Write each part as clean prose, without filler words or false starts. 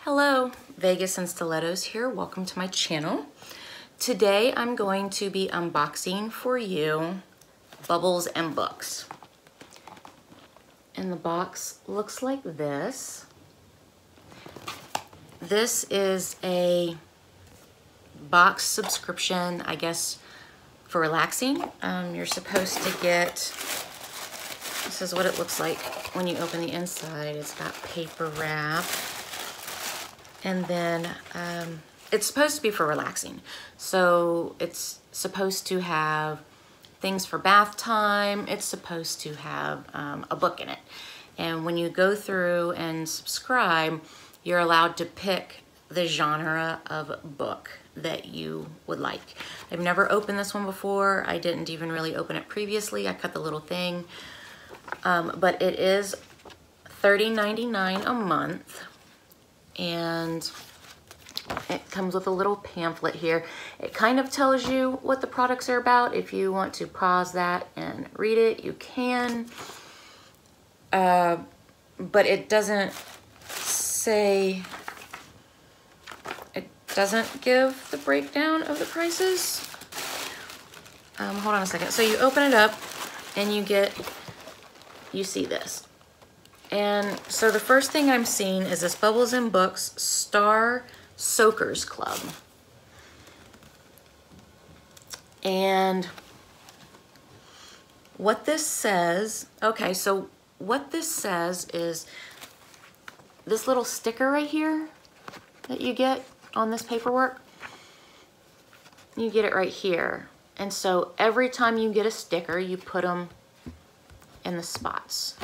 Hello, Vegas and Stilettos here. Welcome to my channel. Today I'm going to be unboxing for you Bubbles and Books. And the box looks like this. This is a box subscription, I guess, for relaxing. You're supposed to get, this is what it looks like when you open the inside. It's got paper wrap. And then it's supposed to be for relaxing. So it's supposed to have things for bath time. It's supposed to have a book in it. And when you go through and subscribe, you're allowed to pick the genre of book that you would like. I've never opened this one before. I didn't even really open it previously. I cut the little thing. But it is $30.99 a month. And it comes with a little pamphlet here. It kind of tells you what the products are about. If you want to pause that and read it, you can. But it doesn't say, it doesn't give the breakdown of the prices. Hold on a second. So you open it up and you see this. And so the first thing I'm seeing is this Bubbles and Books Star Soakers Club. And what this says, okay, so what this says is this little sticker right here that you get on this paperwork, you get it right here. And so every time you get a sticker, you put them in the spots.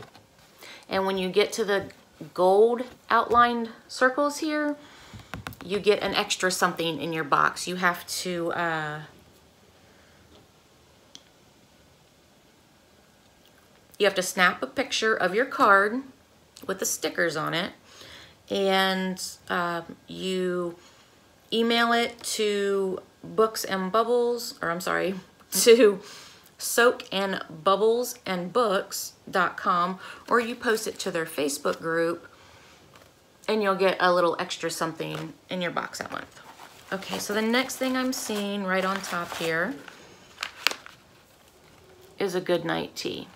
And when you get to the gold outlined circles here, you get an extra something in your box. You have to snap a picture of your card with the stickers on it, and you email it to Books and Bubbles, or I'm sorry, to soakandbubblesandbooks.com, or you post it to their Facebook group and you'll get a little extra something in your box that month. Okay, so the next thing I'm seeing right on top here is a goodnight tea.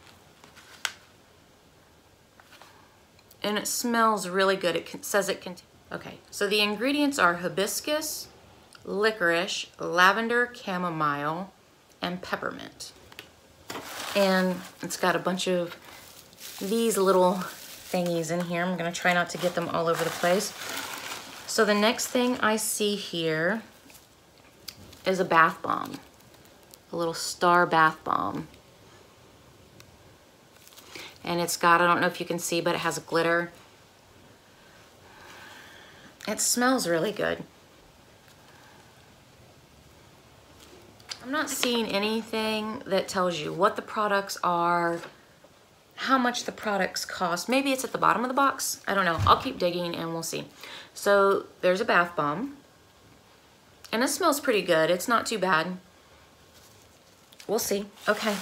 And it smells really good. It says it contains, okay, so the ingredients are hibiscus, licorice, lavender, chamomile, and peppermint. And it's got a bunch of these little thingies in here. I'm gonna try not to get them all over the place. So the next thing I see here is a bath bomb, a little star bath bomb. And it's got, I don't know if you can see, but it has glitter. It smells really good. I'm not seeing anything that tells you what the products are, how much the products cost. Maybe it's at the bottom of the box. I don't know. I'll keep digging and we'll see. So there's a bath bomb. And it smells pretty good. It's not too bad. We'll see. Okay.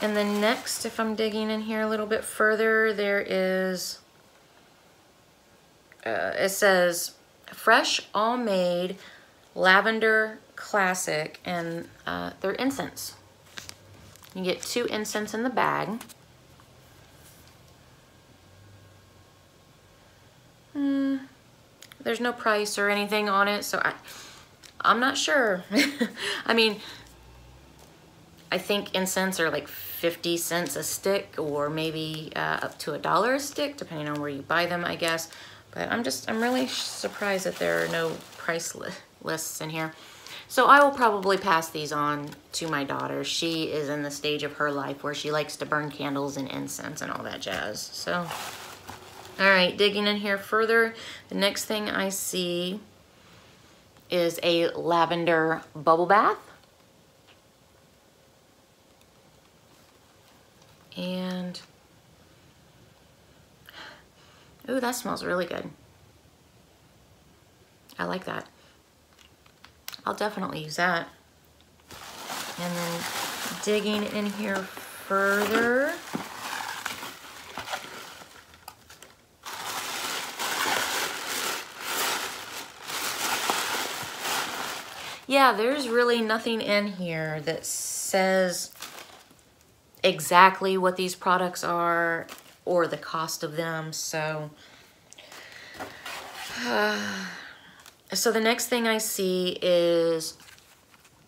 And then next, if I'm digging in here a little bit further, there is, it says fresh, all made, lavender classic, and they're incense. You get 2 incense in the bag. There's no price or anything on it, so I'm not sure. I mean, I think incense are like 50 cents a stick, or maybe up to $1 a stick, depending on where you buy them, I guess. But I'm really surprised that there are no price lists in here. So I will probably pass these on to my daughter. She is in the stage of her life where she likes to burn candles and incense and all that jazz. So, all right, digging in here further, the next thing I see is a lavender bubble bath. And, ooh, that smells really good. I like that. I'll definitely use that. And then digging in here further, Yeah, there's really nothing in here that says exactly what these products are or the cost of them. So, so the next thing I see is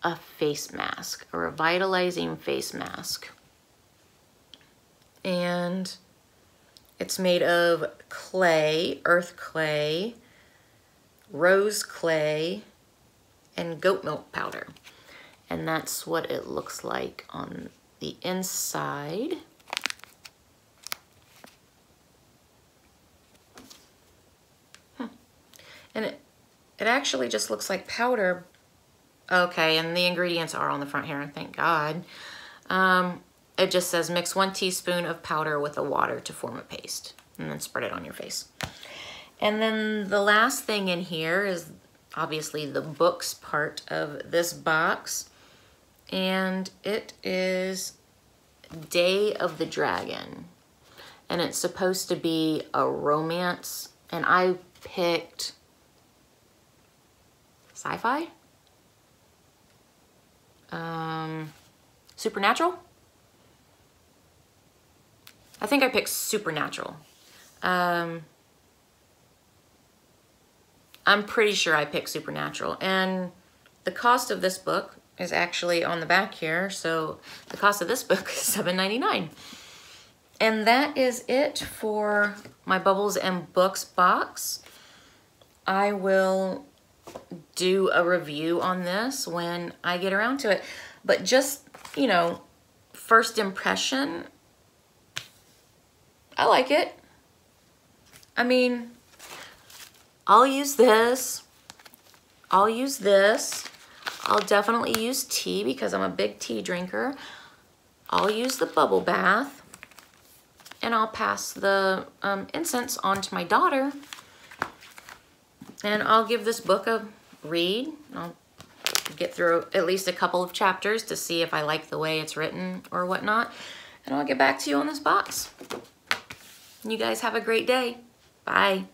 a face mask, a revitalizing face mask. And it's made of clay, earth clay, rose clay, and goat milk powder. And that's what it looks like on the inside. And it actually just looks like powder. Okay, and the ingredients are on the front here, thank God. It just says mix 1 teaspoon of powder with the water to form a paste, and then spread it on your face. And then the last thing in here is obviously the books part of this box, and it is Day of the Dragon, and it's supposed to be a romance, and I picked sci-fi, supernatural. I think I picked supernatural. I'm pretty sure I picked supernatural, and the cost of this book is actually on the back here. So the cost of this book is $7.99. And that is it for my Bubbles and Books box. I will do a review on this when I get around to it. But just, you know, first impression, I like it. I mean, I'll use this. I'll use this. I'll definitely use tea because I'm a big tea drinker. I'll use the bubble bath. And I'll pass the incense on to my daughter. And I'll give this book a read. I'll get through at least a couple of chapters to see if I like the way it's written or whatnot. And I'll get back to you on this box. You guys have a great day. Bye.